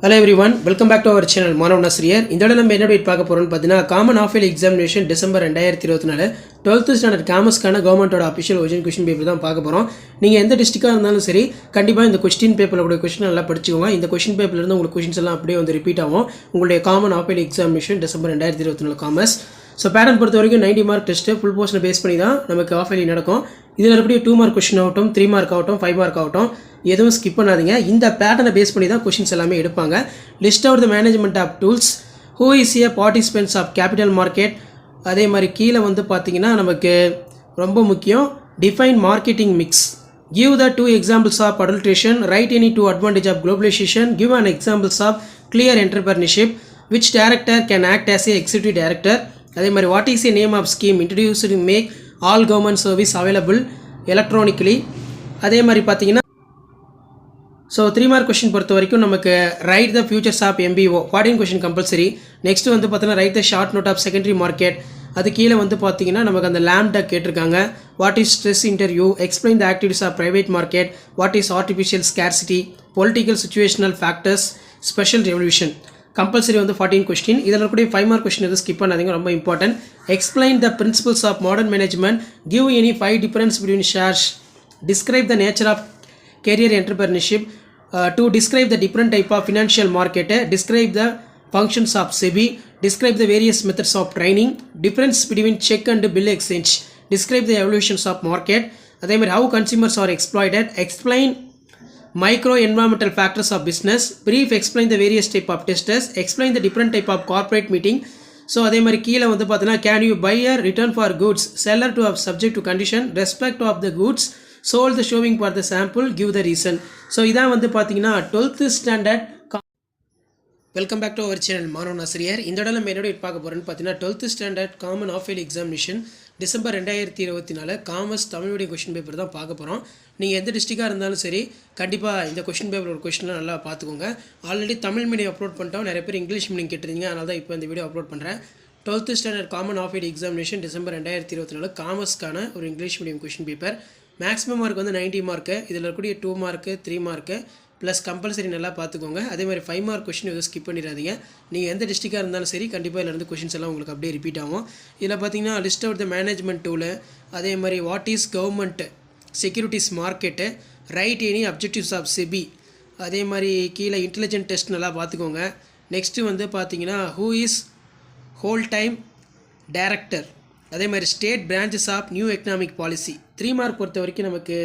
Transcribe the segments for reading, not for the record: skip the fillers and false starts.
Hello everyone, welcome back to our channel மாணவ நாசிரியர். இந்த தடவை நம்ம என்ன பார்க்க போறோம்னு பார்த்தீங்கன்னா common half yearly examination December 2024 12th standard காமர்ஸ்க்கான கவர்மெண்டோட அஃபிஷியல் ஒரிஜினல் கொஸ்டின் பேப்பர் தான் பார்க்க போகிறோம். நீங்கள் எந்த டிஸ்ட்ரிக்டாக இருந்தாலும் சரி கண்டிப்பாக இந்த கொஸ்டின் பேப்பரோட கொஸ்டின் நல்லா படிச்சுக்கோங்க. இந்த கொஸ்டின் பேப்பர்லேருந்து உங்களுக்கு கொஸ்டின்ஸ் எல்லாம் அப்படியே வந்து ரிப்பீட் ஆகும். உங்களுடைய common half yearly examination December 2024 commerce. So pattern பொறுத்த வரைக்கும் 90 மார்க் டெஸ்ட்டு ஃபுல் போர்ஷனை பேஸ் பண்ணி தான் நமக்கு ஆஃப் இயர்லி நடக்கும். இதில் இருக்கக்கூடிய 2 மார்க் கொஸ்டின் ஆகட்டும், 3 மார்க் ஆகட்டும், 5 மார்க் ஆகட்டும், எதுவும் ஸ்கிப் பண்ணாதீங்க. இந்த பேட்டர்னை பேஸ் பண்ணி தான் கொஸ்டின்ஸ் எல்லாமே எடுப்பாங்க. List out the management of tools, who is a participants of capital market. அதே மாதிரி கீழே வந்து பார்த்தீங்கன்னா நமக்கு ரொம்ப முக்கியம் define marketing mix, give the 2 examples of adulteration, write any 2 advantage of globalization, give an examples of clear entrepreneurship, which director can act as a executive director. அதே மாதிரி what is a name of scheme introduced to make all government service available electronically. அதே மாதிரி பார்த்தீங்கன்னா so 3 mark question பொறுத்த வரைக்கும் நமக்கு write the futures of MBO 14 question compulsory. Next வந்து பார்த்தீங்கன்னா write the short note of secondary market. அது கீழே வந்து பார்த்தீங்கன்னா நமக்கு அந்த லேம்டா கேட்டிருக்காங்க. What is stress interview, explain the activities of private market, what is artificial scarcity, political situational factors, special revolution. Compulsory வந்து 14 கொஸ்டின். இதில் இருக்கக்கூடிய 5 மார்க் கொஸ்டின் எதுவும் ஸ்கிப் பண்ணாதீங்க, ரொம்ப important. Explain the principles of modern management, give any 5 difference between shares, describe the nature of career entrepreneurship, to describe the different type of financial market, describe the functions of SEBI, describe the various methods of training, difference between check and bill exchange, describe the evolutions of market. அதே மாதிரி how consumers are exploited, explain micro environmental factors of business, brief explain the various type of testers, explain the different type of corporate meeting. So அதே மாதிரி கீழே வந்து பார்த்தீங்கன்னா can you buy a return for goods, seller to have subject to condition, respect of the goods sold, the showing for the sample, give the reason. So இதான் வந்து பார்த்தீங்கன்னா 12th standard. Welcome back to our channel மாணவ நாசிரியர். இந்த இடம் நம்ம என்னோட பார்க்க போகிறோன்னு பார்த்தீங்கன்னா 12th standard common half yearly examination December 2024 commerce Tamil medium question paper தான் பார்க்க போகிறோம். நீங்கள் எந்த டிஸ்ட்ரிக்டாக இருந்தாலும் சரி கண்டிப்பாக இந்த கொஸ்டின் பேப்பரோட கொஸ்டின்லாம் நல்லா பார்த்துக்கோங்க. ஆல்ரெடி தமிழ் மீடியம் அப்லோட் பண்ணிட்டோம், நிறைய பேர் இங்கிலீஷ் மீடியம் கேட்டிருந்தீங்க, அதனால தான் இப்போ இந்த வீடியோ அப்லோட் பண்ணுறேன். 12th standard common half yearly examination December 2024 காமர்ஸ்க்கான ஒரு English medium question paper. Maximum mark வந்து 90 மார்க்கு. இதில் இருக்கக்கூடிய 2 மார்க்கு, 3 மார்க்கு ப்ளஸ் கம்பல்சரி நல்லா பார்த்துக்கோங்க. அதே மாதிரி 5 மார்க் கொஸ்டின் எதுவும் ஸ்கிப் பண்ணிடாதீங்க. நீங்கள் எந்த டிஸ்ட்ரிக்டாக இருந்தாலும் சரி கண்டிப்பாக இதில் கொஸ்டின்ஸ் எல்லாம் உங்களுக்கு அப்படியே ரிப்பீட் ஆகும். இதில் பார்த்தீங்கன்னா list out the management tool, அதே மாதிரி what is government securities market, write any objectives of SEBI, அதே மாதிரி கீழே இன்டெலிஜென்ட் டெஸ்ட் நல்லா பார்த்துக்கோங்க. நெக்ஸ்ட்டு வந்து பார்த்தீங்கன்னா who is whole time director, அதே மாதிரி state branches of new economic policy. 3 mark பொறுத்த வரைக்கும் நமக்கு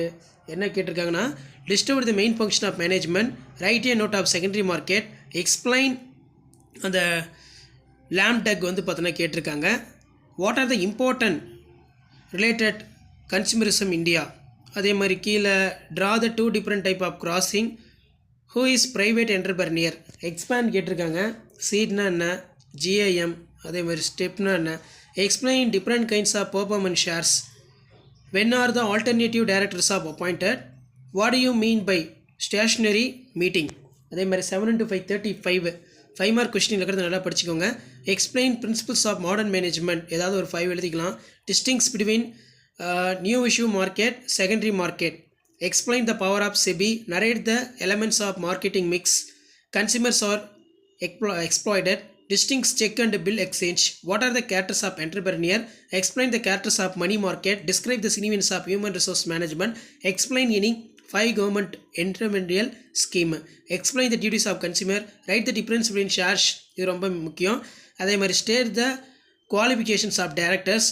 என்ன கேட்டிருக்காங்கன்னா list out the main function of management, write a note of secondary market, explain அந்த லேம்டக் வந்து பார்த்தோன்னா கேட்டிருக்காங்க. What are the important related consumerism India. அதே மாதிரி கீழே draw the 2 different type of crossing, who is private entrepreneur, expand கேட்டிருக்காங்க, சீட்னா என்ன, GIM, அதே மாதிரி ஸ்டெப்னா என்ன, explain different kinds of performance shares, when are the alternative directors are appointed, what do you mean by stationary meeting. அதே மாதிரி 7 into 5 35 5 mark question இருக்கிறது நல்லா படிச்சுக்கோங்க. Explain principles of modern management, ஏதாவது ஒரு 5 எழுதிக்கலாம். Distinguish between new issue market, secondary market, explain the power of SEBI, narrate the elements of marketing mix, consumers are exploited, distinct check and bill exchange, what are the characters of entrepreneur, explain the characters of money market, describe the significance of human resource management, explain any 5 government entrepreneurial scheme, explain the duties of consumer, write the difference between shares, இது ரொம்ப முக்கியம். அதே மாதிரி state the qualifications of directors,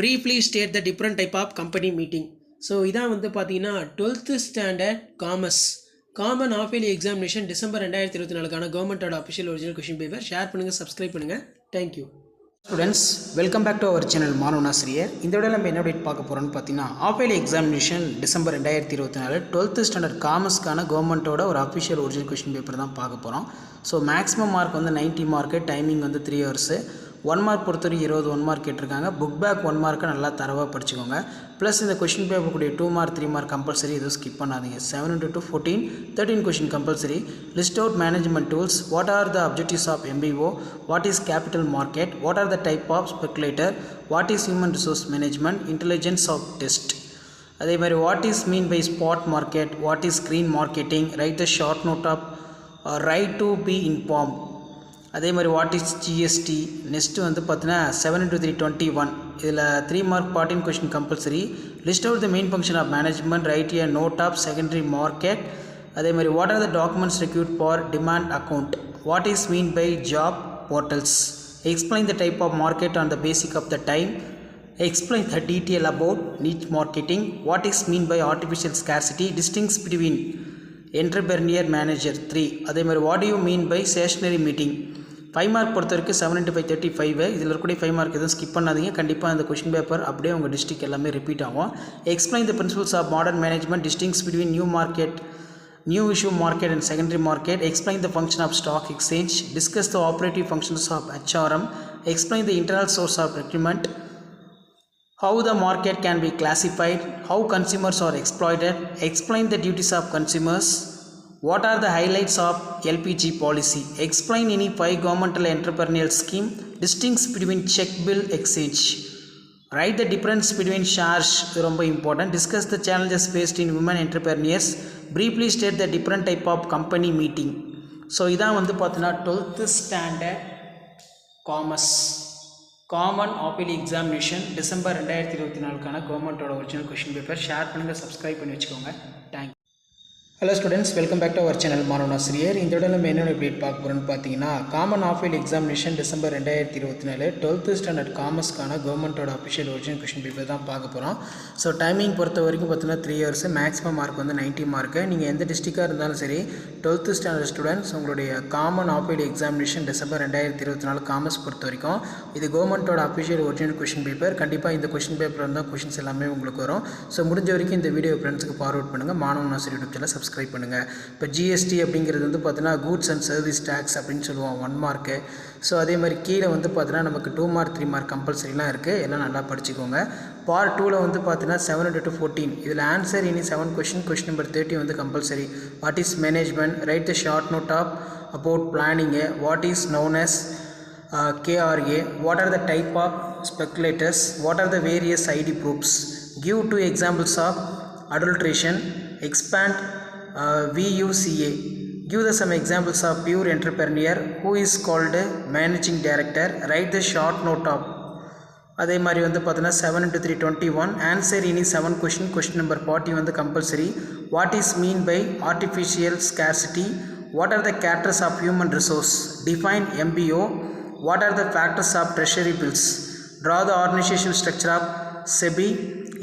briefly state the different type of company meeting. So இதான் வந்து பார்த்தீங்கன்னா 12th standard commerce common half yearly examination December 2024 கவர்மெண்ட்டோட official original question paper. Share பண்ணுங்கள், சப்ஸ்கிரைப் பண்ணுங்கள். Thank you students. Welcome back to our channel மாணவ நாசிரியர். இந்த விட நம்ம என்ன டேட் பார்க்க போகிறோம்னு பார்த்தீங்கன்னா half yearly examination December 2024 12th standard காமர்ஸ்க்கான கவர்மெண்ட்டோட ஒரு அஃபிஷியல் ஒரிஜினல் கொஸ்டின் பேப்பர் தான் பார்க்க போகிறோம். ஸோ மேக்ஸிமம் மார்க் வந்து 90 மார்க்கு, டைமிங் வந்து 3 hours. 1 மார்க் பொறுத்தவரைக்கும் 20 1 மார்க் கேட்டிருக்காங்க. புக் பேக் 1 மார்க்கை நல்லா தரவாக படிச்சுக்கோங்க. ப்ளஸ் இந்த கொஸ்டின் பேப்பர் கூடிய 2 மார்க் 3 மார்க் கம்பல்சரி, எதுவும் ஸ்கிப் பண்ணாதீங்க. 7 into 2 14 13 question compulsory. List out management tools, what are the objectives of MBO, what is capital market, what are the type of speculator, what is human resource management, intelligence of test. அதே மாதிரி what is mean by spot market, what is screen marketing, write the short note of right to be inform. அதே மாதிரி what is GST. Next வந்து பார்த்தீங்கன்னா 7 into 3 21. இதில் 3 mark 14 question compulsory. List out the main function of management, write a note of secondary market. அதே மாதிரி what are the documents required for demand account. What is mean by job portals. Explain the type of market on the basic of the time. Explain the detail about niche marketing. What is mean by artificial scarcity. Distinction between entrepreneur manager 3. அதே மாதிரி what do you mean by stationary meeting. 5 mark பொறுத்த வரைக்கும் 7 into 5 35. இதில் இருக்கக்கூடிய 5 mark எதுவும் skip பண்ணாதீங்க. கண்டிப்பாக அந்த கொஷின் பேப்பர் அப்படியே உங்கள் டிஸ்ட்ரிக்ட் எல்லாமே ரிப்பீட் ஆகும். Explain the principles of modern management. Distinction between new issue market and secondary market. Explain the function of stock exchange. Discuss the operative functions of HRM. Explain the internal source of recruitment. How the market can be classified. How consumers are exploited. Explain the duties of consumers. What are the highlights of LPG policy. Explain any 5 governmental entrepreneurial scheme. Distinction between check bill exchange. Write the difference between shares. ரொம்ப important. Discuss the challenges faced in women entrepreneurs. Briefly state the different type of company meeting. So இதான் வந்து பார்த்தீங்கன்னா 12th standard commerce common ஆப்பிள் examination December 2024 கவர்மெண்ட்டோட original question paper. Share பண்ணுங்கள், subscribe பண்ணி வச்சுக்கோங்க. Thank you. Hello students, welcome back to our channel மாணவனாசிரியர். இந்த இடம் நம்ம என்னென்ன அப்டேட் பார்க்க போகிறோம்னு பார்த்தீங்கன்னா காமன் ஆஃபீல் எக்ஸாமினேஷன் டிசம்பர் 2024 12th ஸ்டாண்டர்ட் காமர்ஸ்க்கான கவர்மெண்ட்டோட அஃபிஷியல் ஒரிஜினல் கொஷின் பேப்பர் தான் பார்க்க போகிறோம். ஸோ டைமிங் பொறுத்த வரைக்கும் பார்த்தீங்கன்னா 3 hours, மேக்ஸிமம் மார்க் வந்து 90 மார்க்கு. நீங்கள் எந்த டிஸ்ட்ரிக்டாக இருந்தாலும் சரி 12th ஸ்டாண்டர்ட் ஸ்டூடெண்ட்ஸ் உங்களுடைய காமன் ஆஃபீல் எக்ஸாமினேஷன் டிசம்பர் 2024 காமர்ஸ் பொறுத்த வரைக்கும் இது கவர்மெண்ட்டோட அஃபிஷியல் ஒரிஜினல் கொஷின் பேப்பர். கண்டிப்பாக இந்த கொஷின் பேப்பர் இருந்தால் கொஷின்ஸ் எல்லாமே உங்களுக்கு வரும். ஸோ முடிஞ்ச வரைக்கும் இந்த வீடியோ ஃப்ரெண்ட்ஸுக்கு ஃபார்வர்ட் பண்ணுங்கள். மாணவனாசிரியர் யூடியூப் சேனல் சப்ஸ்கிரைப் பண்ணுங்கள். இப்போ ஜிஎஸ்டி அப்படிங்கிறது வந்து பார்த்தீங்கன்னா கூட்ஸ் அண்ட் சர்வீஸ் டேக்ஸ் அப்படின்னு சொல்லுவோம், 1 மார்க்கு. ஸோ அதே மாதிரி கீழே வந்து பார்த்தீங்கன்னா நமக்கு 2 மார்க் 3 மார்க் கம்பல்சரிலாம் இருக்குது. எல்லாம் நல்லா படிச்சுக்கோங்க. பார்ட் 2ல் வந்து பார்த்தீங்கன்னா 7 into 14. இதில் ஆன்சர் இனி 7 கொஷின் நம்பர் 30 வந்து compulsory. What is management. Write the short note of about planning. What is known as KRA. What are the type of speculators. What are the various ID proofs. Give 2 examples of adulteration. Expand VUCA. Give the some examples of pure entrepreneur who is called managing director. Write the short note of. அதே மாதிரி வந்து பார்த்தீங்கன்னா 7 into 3 21. Answer இனி 7 question number 40 வந்து compulsory. What is mean by artificial scarcity. What are the characters of human resource. Define MBO. What are the factors of treasury bills. Draw the organization structure of SEBI.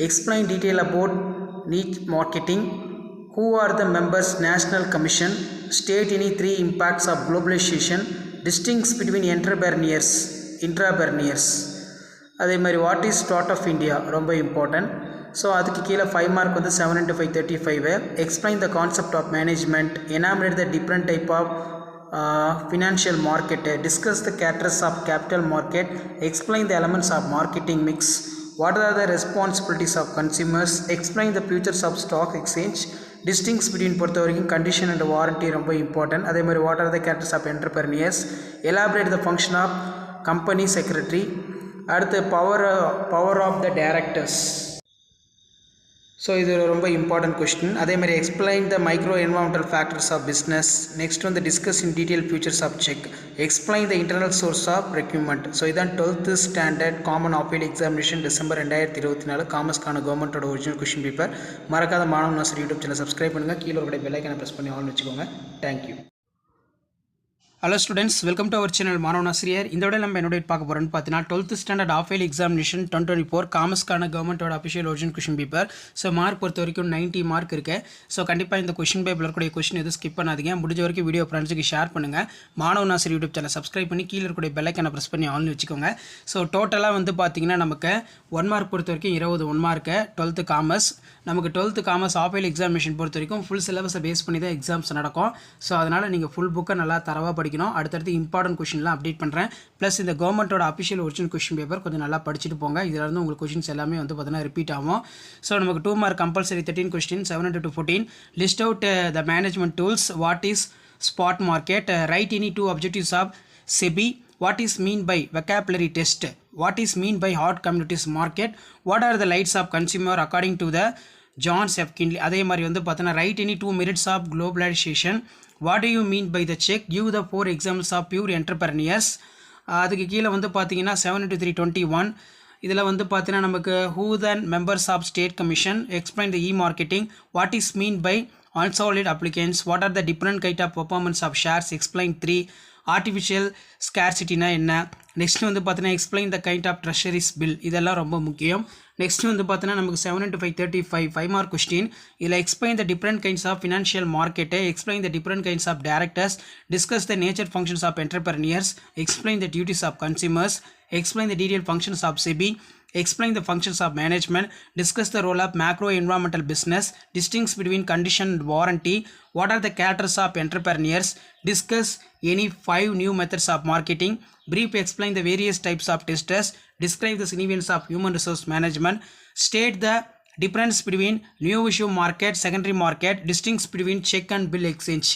Explain detail about niche marketing. Who are the members National Commission. State any 3 impacts of globalization. Distinction between entrepreneurs, intrapreneurs. அதே மாதிரி what is start up India ரொம்ப important. So அதுக்கு கீழே 5 mark வந்து 7 into 5 35. Explain the concept of management. Enumerate the different type of financial market. Discuss the characters of capital market. Explain the elements of marketing mix. What are the responsibilities of consumers. Explain the futures of stock exchange. Distinction between பொறுத்த வரைக்கும் condition and warranty ரொம்ப important. அதே மாதிரி what are the characters of entrepreneurs. Elaborate the function of company secretary. அடுத்து power of the directors. So இது ரொம்ப important question. அதே மாதிரி explain the micro environmental factors of business. Next வந்து discuss in detail features of cheque. Explain the internal source of recruitment. So இதான் 12th standard common ஆஃபீல் examination December 2024 காமர்ஸ்க்கான கவர்மெண்ட்டோட original question paper. மறக்காத மாணவனாசிரியர் YouTube channel subscribe பண்ணுங்கள். கீழே ஒரு bell ஐக்கானை ப்ரெஸ் பண்ணி ஆன் வச்சுக்கோங்க. Thank you. Hello students, welcome to our channel மாணவனாசிரியர். இந்த விட நம்ம என்னோட பார்க்க போகிறோன்னு பார்த்தீங்கன்னா 12th ஸ்டாண்டர்ட் ஆஃபேல் எக்ஸாமினேஷன் 2024 காமர்ஸ்க்கான கவர்மெண்ட்டோட official original question paper. So mark பொறுத்த வரைக்கும் 90 மார்க் இருக்குது. ஸோ கண்டிப்பாக இந்த கொஷின் பேப்பரில் இருக்கக்கூடிய கொஷின் எதுவும் ஸ்கிப் பண்ணாதீங்க. முடிஞ்ச வரைக்கும் வீடியோ ஃப்ரெண்ட்ஸுக்கு ஷேர் பண்ணுங்கள். மாணவனாசிரியர் யூடியூப் சேனல் சப்ஸ்கிரைப் பண்ணி கீழே இருக்கக்கூடிய பெல் ஐக்கானை ப்ரெஸ் பண்ணி ஆன் வச்சுக்கோங்க. ஸோ டோட்டலாக வந்து பார்த்தீங்கன்னா நமக்கு 1 மார்க் பொறுத்த வரைக்கும் 20 1 மார்க்கு 12th காமர்ஸ். நமக்கு 12th காமர்ஸ் ஆஃபேல் எக்ஸாமினேஷன் பொறுத்த வரைக்கும் ஃபுல் சிலபஸை பேஸ் பண்ணி தான் எக்ஸாம்ஸ் நடக்கும். ஸோ அதனால் நீங்கள் ஃபுல் புக்கை நல்லா தரவாக படிக்கணும். அடுத்தடுத்து இம்பார்ட்டன்ட் கொஷின்லாம் அப்டேட் பண்ணுறேன். ப்ளஸ் இந்த கவர்மெண்ட்டோட அஃபிஷியல் ஒரிஜினல் கொஷின் பேப்பர் கொஞ்சம் நல்லா படிச்சுட்டு போங்க. இதில் இருந்து உங்களுக்கு கொஷின்ஸ் எல்லாமே வந்து பார்த்தீங்கன்னா ரிப்பீட் ஆகும். ஸோ நமக்கு 2 mark compulsory 13 question 7 into 14. List out the management tools. What is spot market. Write any 2 objectives of SEBI. What is mean by vocabulary test. What is mean by hard commodities market. What are the lights of consumer according to the John F. Kinley. அதே மாதிரி வந்து பார்த்தோன்னா write any 2 merits of globalisation. What do you mean by the cheque, give the 4 examples of pure entrepreneurs. அதுக்கு கீழே வந்து பார்த்தீங்கன்னா 7×321 இதில் வந்து பார்த்தீங்கன்னா நமக்கு ஹூ தன் members of state commission, explain the e marketing, what is mean by unsolid applicants, what are the different kind of performance of shares, explain 3, artificial scarcity na enna, next வந்து பார்த்தீங்கன்னா explain the kind of treasuries bill, இதெல்லாம் ரொம்ப முக்கியம். Next வந்து பார்த்தீங்கன்னா நமக்கு 7×5 5 mark question. இதில் explain the different kinds of financial market, explain the different kinds of directors, discuss the nature functions of entrepreneurs, explain the duties of consumers, explain the detailed functions of SEBI, explain the functions of management, discuss the role of macro environmental business, distinguish between condition and warranty, what are the characters of entrepreneurs, discuss any 5 new methods of marketing, brief explain the various types of testers, describe the significance of human resource management, state the difference between new issue market, secondary market, distinguish between check and bill exchange.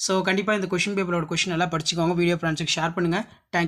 So கண்டிப்பாக இந்த question பேப்பரோட question எல்லாம் படிச்சுக்கோங்க. Video ஃப்ரெண்ட்ஸுக்கு share பண்ணுங்கள். Thank you.